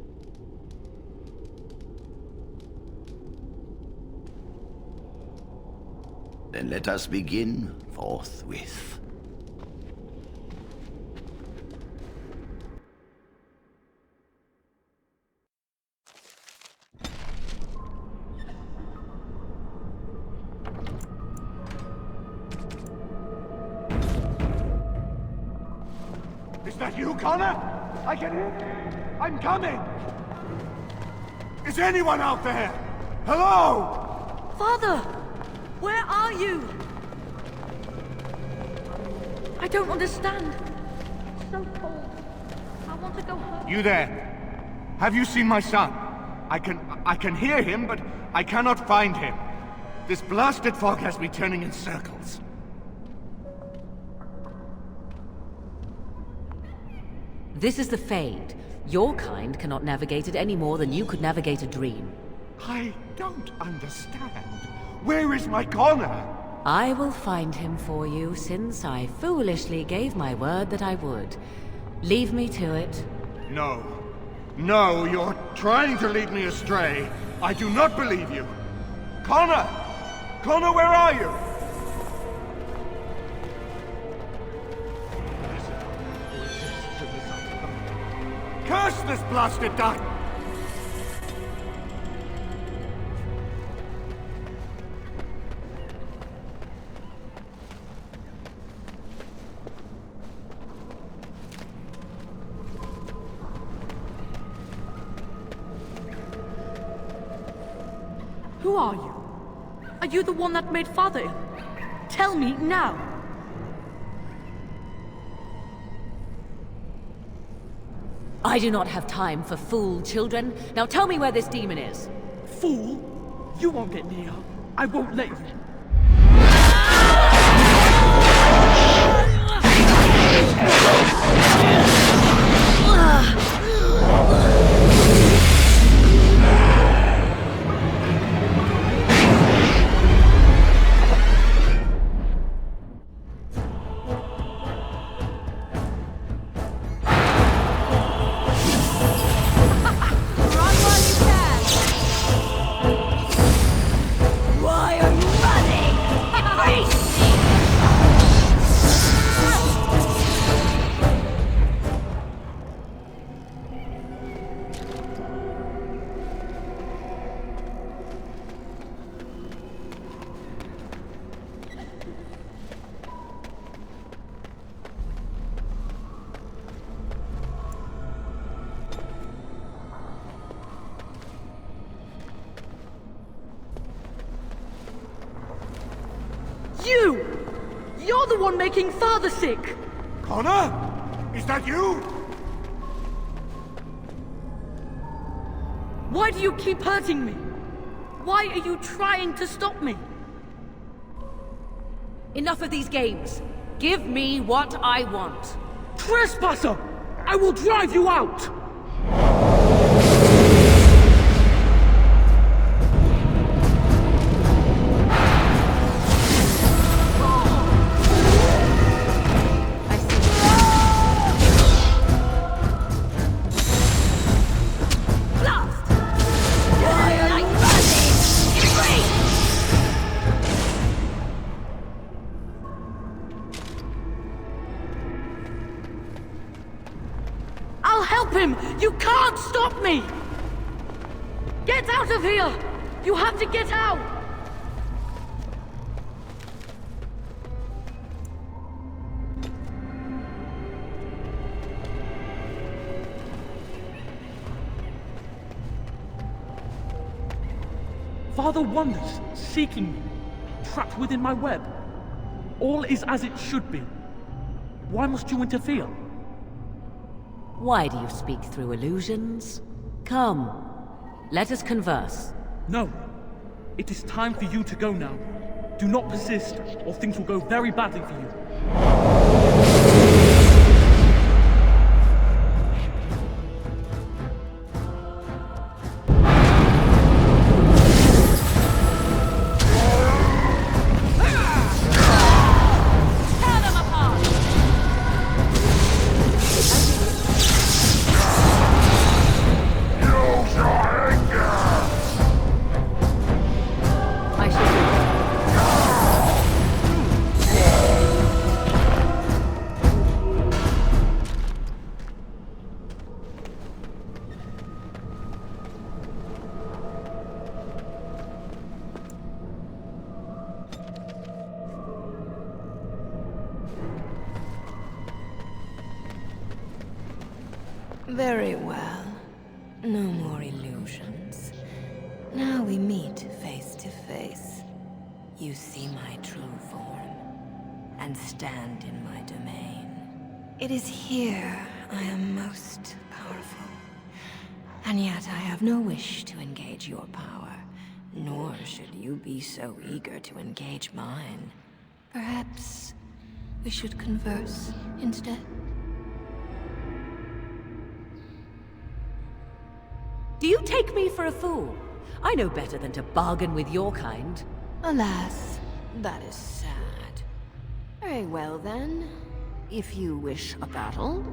Then let us begin forthwith. Is that you, Connor? I can hear you. I'm coming! Is anyone out there? Hello? Father! Where are you? I don't understand. It's so cold. I want to go home. You there? Have you seen my son? I can hear him, but I cannot find him. This blasted fog has me turning in circles. This is the Fade. Your kind cannot navigate it any more than you could navigate a dream. I don't understand. Where is my Connor? I will find him for you, since I foolishly gave my word that I would. Leave me to it. No. No, you're trying to lead me astray. I do not believe you. Connor! Connor, where are you? Curse this blasted dark! Who are you? Are you the one that made Father ill? Tell me now! I do not have time for fool children. Now tell me where this demon is. Fool? You won't get near. I won't let you. You're the one making Father sick! Connor? Is that you? Why do you keep hurting me? Why are you trying to stop me? Enough of these games. Give me what I want. Trespasser! I will drive you out! Help him! can't stop me! Get out of here! You have to get out! Father wanders, seeking me, trapped within my web. All is as it should be. Why must you interfere? Why do you speak through illusions? Come, let us converse. No. It is time for you to go now. Do not persist, or things will go very badly for you. Very well. No more illusions. Now we meet face to face. You see my true form, and stand in my domain. It is here I am most powerful. And yet I have no wish to engage your power, nor should you be so eager to engage mine. Perhaps we should converse instead? Do you take me for a fool? I know better than to bargain with your kind. Alas, that is sad. Very well then. If you wish a battle,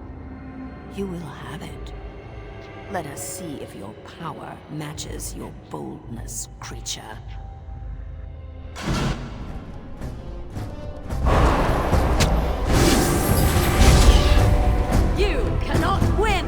you will have it. Let us see if your power matches your boldness, creature. You cannot win!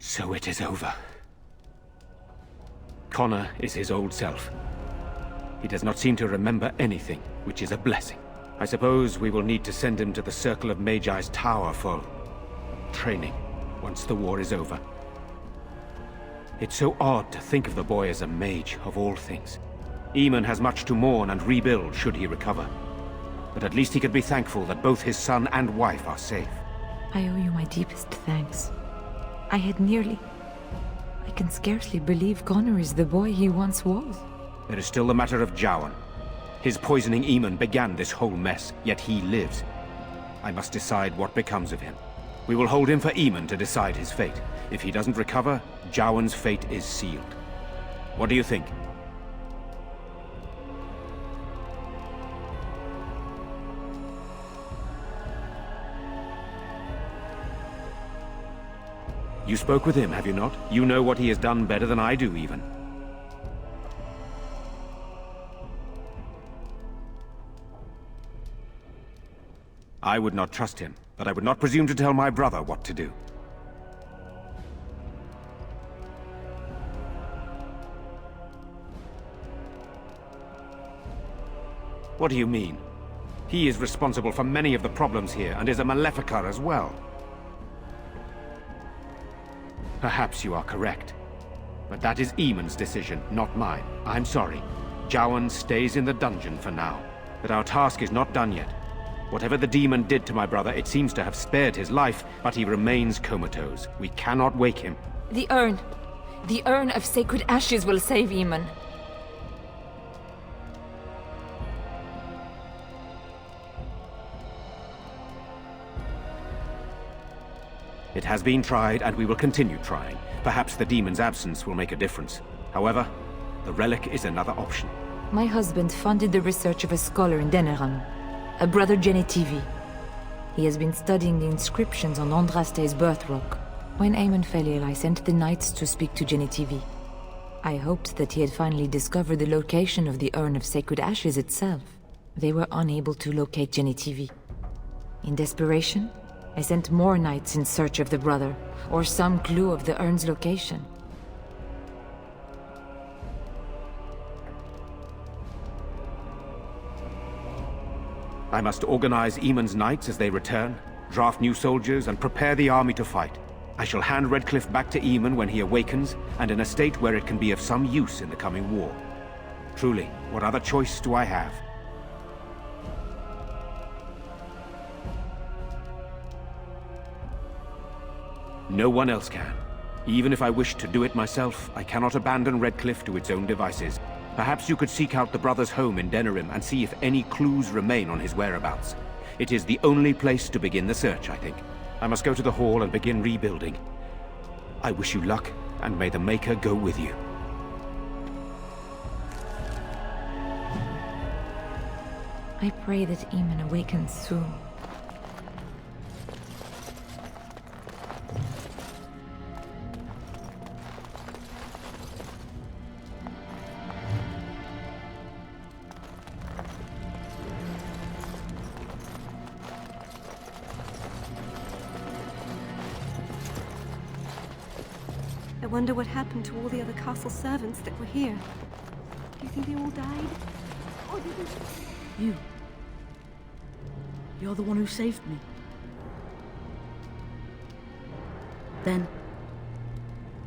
So it is over. Connor is his old self. He does not seem to remember anything, which is a blessing. I suppose we will need to send him to the Circle of Magi's tower for training, once the war is over. It's so odd to think of the boy as a mage, of all things. Eamon has much to mourn and rebuild should he recover. But at least he could be thankful that both his son and wife are safe. I owe you my deepest thanks. I can scarcely believe Connor is the boy he once was. There is still the matter of Jowan. His poisoning Eamon began this whole mess, yet he lives. I must decide what becomes of him. We will hold him for Eamon to decide his fate. If he doesn't recover, Jowan's fate is sealed. What do you think? You spoke with him, have you not? You know what he has done better than I do, even. I would not trust him, but I would not presume to tell my brother what to do. What do you mean? He is responsible for many of the problems here, and is a Maleficar as well. Perhaps you are correct. But that is Eamon's decision, not mine. I'm sorry. Jowan stays in the dungeon for now. But our task is not done yet. Whatever the demon did to my brother, it seems to have spared his life, but he remains comatose. We cannot wake him. The urn. The urn of sacred ashes will save Eamon. It has been tried, and we will continue trying. Perhaps the demon's absence will make a difference. However, the relic is another option. My husband funded the research of a scholar in Denerim, a brother Genetivi. He has been studying the inscriptions on Andraste's birth rock. When Eamon fell ill, I sent the knights to speak to Genetivi. I hoped that he had finally discovered the location of the urn of sacred ashes itself. They were unable to locate Genetivi. In desperation, I sent more knights in search of the brother, or some clue of the urn's location. I must organize Eamon's knights as they return, draft new soldiers, and prepare the army to fight. I shall hand Redcliffe back to Eamon when he awakens, and in a state where it can be of some use in the coming war. Truly, what other choice do I have? No one else can. Even if I wished to do it myself, I cannot abandon Redcliffe to its own devices. Perhaps you could seek out the brother's home in Denerim and see if any clues remain on his whereabouts. It is the only place to begin the search, I think. I must go to the hall and begin rebuilding. I wish you luck, and may the Maker go with you. I pray that Eamon awakens soon. I wonder what happened to all the other castle servants that were here. Do you think they all died? Or did they... You. You're the one who saved me. Then,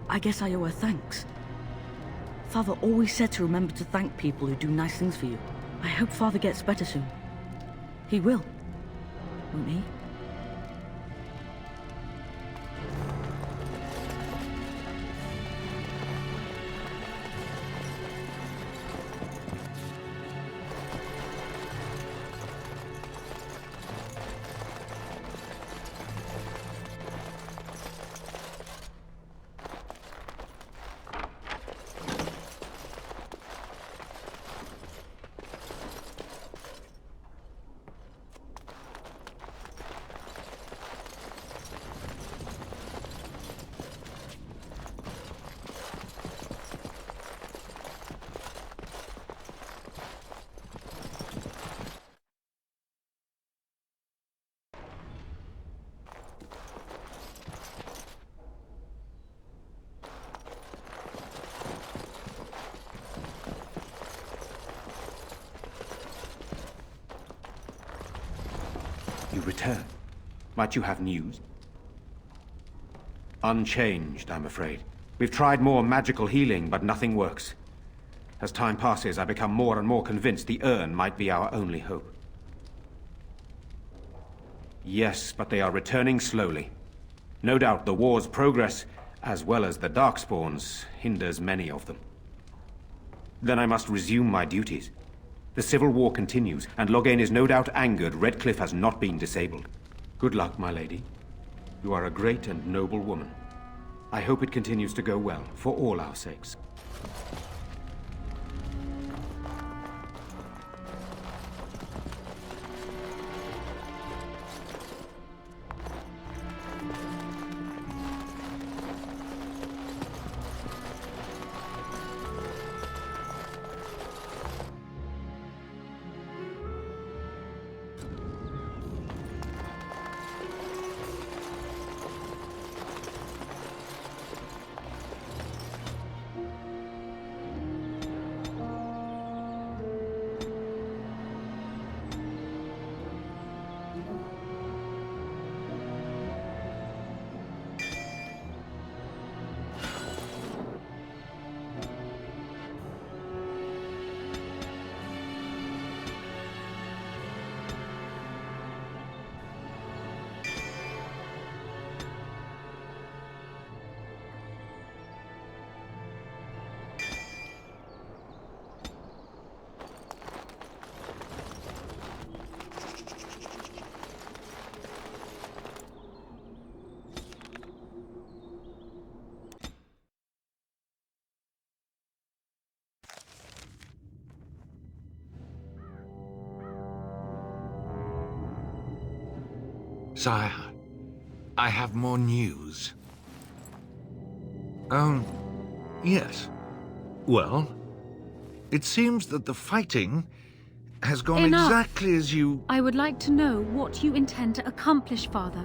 I guess I owe her thanks. Father always said to remember to thank people who do nice things for you. I hope Father gets better soon. He will, won't he? You return. Might you have news? Unchanged, I'm afraid. We've tried more magical healing, but nothing works. As time passes, I become more and more convinced the urn might be our only hope. Yes, but they are returning slowly. No doubt the war's progress, as well as the Darkspawns, hinders many of them. Then I must resume my duties. The civil war continues, and Loghain is no doubt angered Redcliffe has not been disabled. Good luck, my lady. You are a great and noble woman. I hope it continues to go well, for all our sakes. Sire, I have more news. Yes. Well, it seems that the fighting has gone Enough. exactly as you... I would like to know what you intend to accomplish, Father.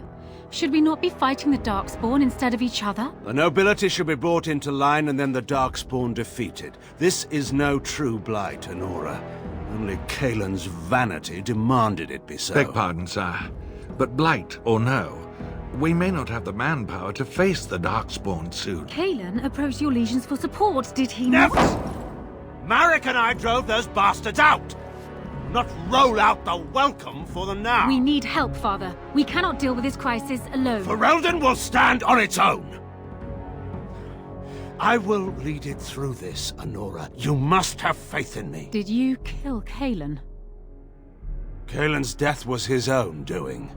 Should we not be fighting the Darkspawn instead of each other? The nobility should be brought into line and then the Darkspawn defeated. This is no true blight, Honora. Only Kaelin's vanity demanded it be so. Beg pardon, sire. But blight or no, we may not have the manpower to face the Darkspawn soon. Kaelin approached your legions for support, did he not? Never! Marek and I drove those bastards out! Not roll out the welcome for them now! We need help, Father. We cannot deal with this crisis alone. Ferelden will stand on its own! I will lead it through this, Honora. You must have faith in me. Did you kill Kaelin? Kaelin's death was his own doing.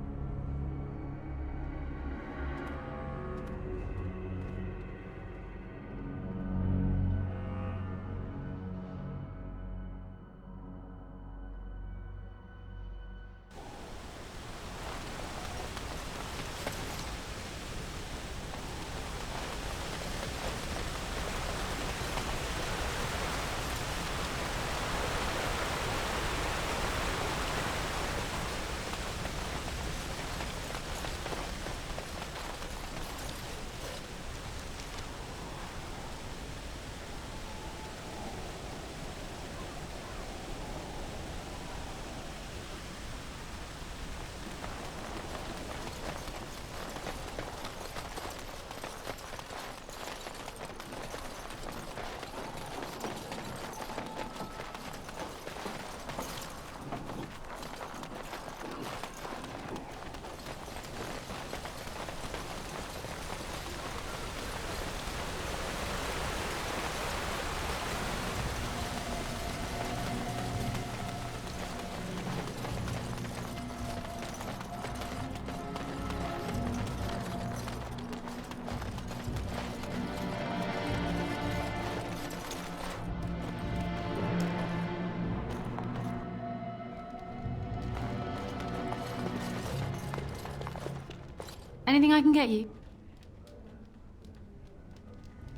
Anything I can get you?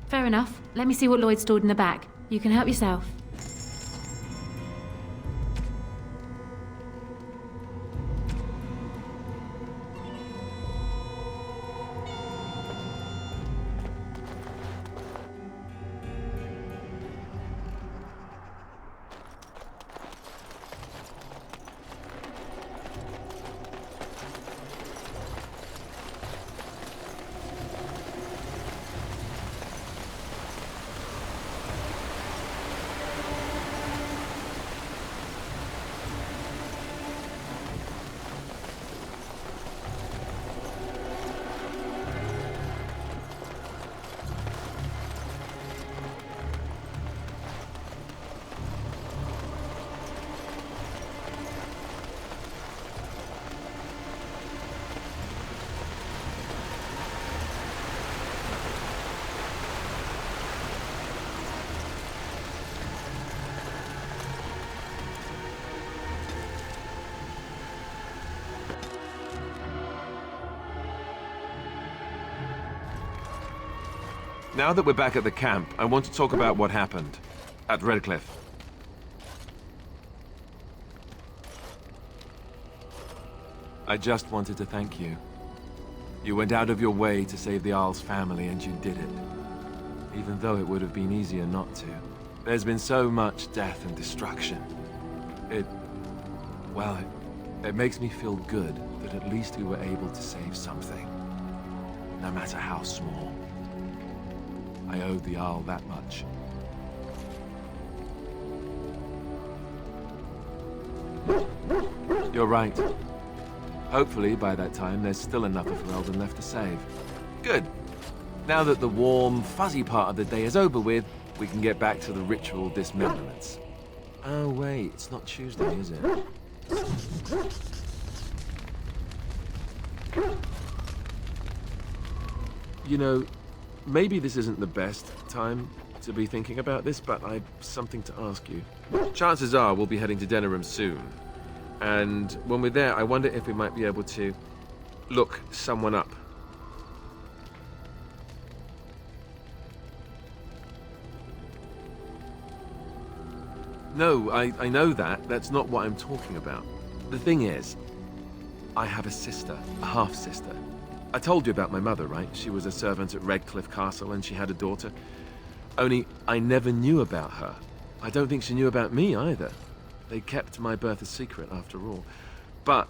Fair enough. Let me see what Lloyd stored in the back. You can help yourself. Now that we're back at the camp, I want to talk about what happened at Redcliffe. I just wanted to thank you. You went out of your way to save the Isle's family, and you did it. Even though it would have been easier not to. There's been so much death and destruction. Well, it makes me feel good that at least we were able to save something. No matter how small. I owed the Isle that much. You're right. Hopefully, by that time, there's still enough of Warden left to save. Good. Now that the warm, fuzzy part of the day is over with, we can get back to the ritual dismemberments. Oh, wait, it's not Tuesday, is it? You know, maybe this isn't the best time to be thinking about this, but I've something to ask you. Chances are we'll be heading to Denerim soon. And when we're there, I wonder if we might be able to look someone up. No, I know that. That's not what I'm talking about. The thing is, I have a sister, a half-sister. I told you about my mother, right? She was a servant at Redcliffe Castle and she had a daughter. Only, I never knew about her. I don't think she knew about me either. They kept my birth a secret, after all. But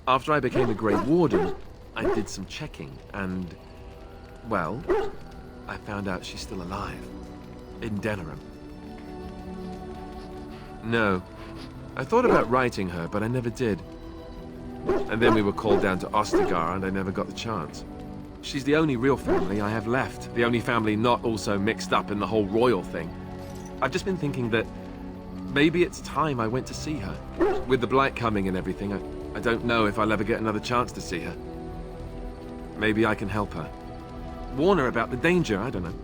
after I became a Great Warden, I did some checking, and, well, I found out she's still alive. In Denerim. No. I thought about writing her, but I never did. And then we were called down to Ostagar, and I never got the chance. She's the only real family I have left. The only family not also mixed up in the whole royal thing. I've just been thinking that maybe it's time I went to see her. With the Blight coming and everything, I don't know if I'll ever get another chance to see her. Maybe I can help her. Warn her about the danger, I don't know.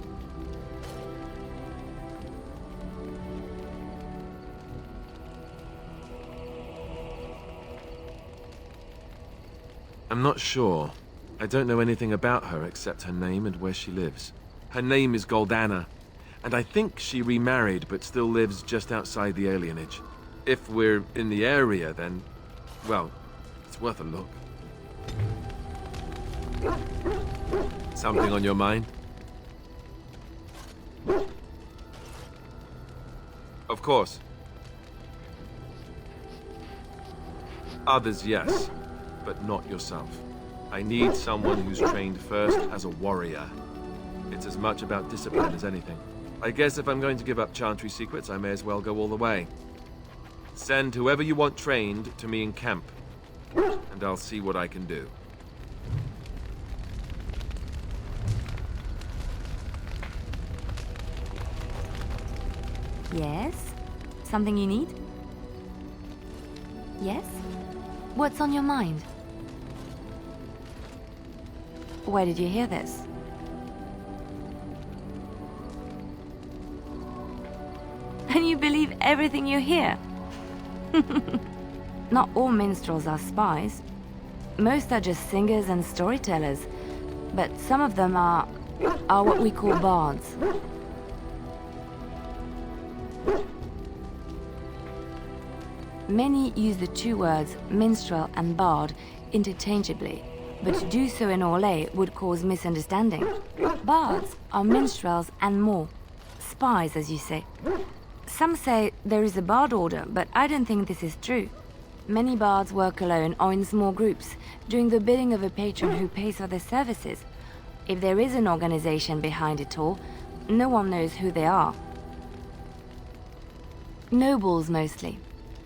I'm not sure. I don't know anything about her except her name and where she lives. Her name is Goldana, and I think she remarried but still lives just outside the alienage. If we're in the area, then, well, it's worth a look. Something on your mind? Of course. Others, yes. But not yourself. I need someone who's trained first as a warrior. It's as much about discipline as anything. I guess if I'm going to give up Chantry secrets, I may as well go all the way. Send whoever you want trained to me in camp, and I'll see what I can do. Yes? Something you need? Yes? What's on your mind? Where did you hear this? And you believe everything you hear? Not all minstrels are spies. Most are just singers and storytellers. But some of them are what we call bards. Many use the two words minstrel and bard interchangeably, but to do so in Orlais would cause misunderstanding. Bards are minstrels and more. Spies, as you say. Some say there is a bard order, but I don't think this is true. Many bards work alone or in small groups, doing the bidding of a patron who pays for their services. If there is an organization behind it all, no one knows who they are. Nobles, mostly.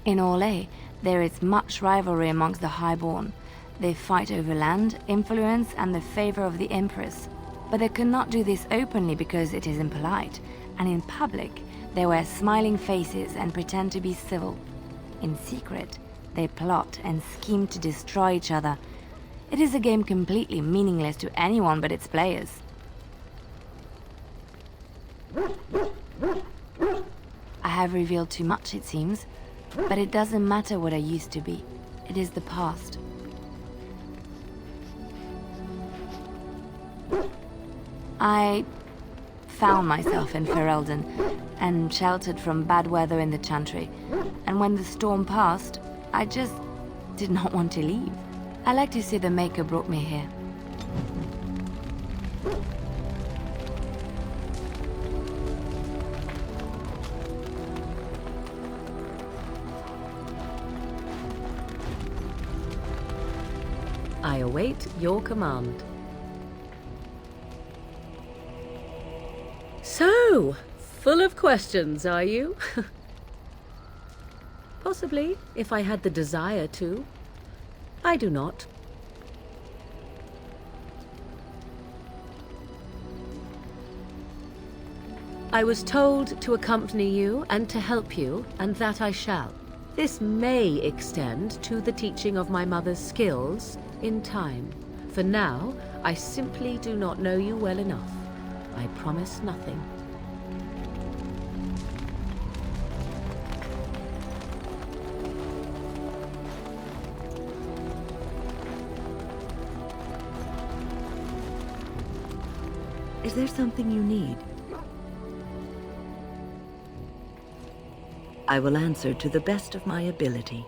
In Orlais, there is much rivalry amongst the highborn. They fight over land, influence, and the favor of the Empress. But they cannot do this openly because it is impolite, and in public, they wear smiling faces and pretend to be civil. In secret, they plot and scheme to destroy each other. It is a game completely meaningless to anyone but its players. I have revealed too much, it seems. But it doesn't matter what I used to be. It is the past. I found myself in Ferelden and sheltered from bad weather in the Chantry. And when the storm passed, I just did not want to leave. I like to see the Maker brought me here. I await your command. So, full of questions, are you? Possibly, if I had the desire to. I do not. I was told to accompany you and to help you, and that I shall. This may extend to the teaching of my mother's skills in time. For now, I simply do not know you well enough. I promise nothing. Is there something you need? I will answer to the best of my ability.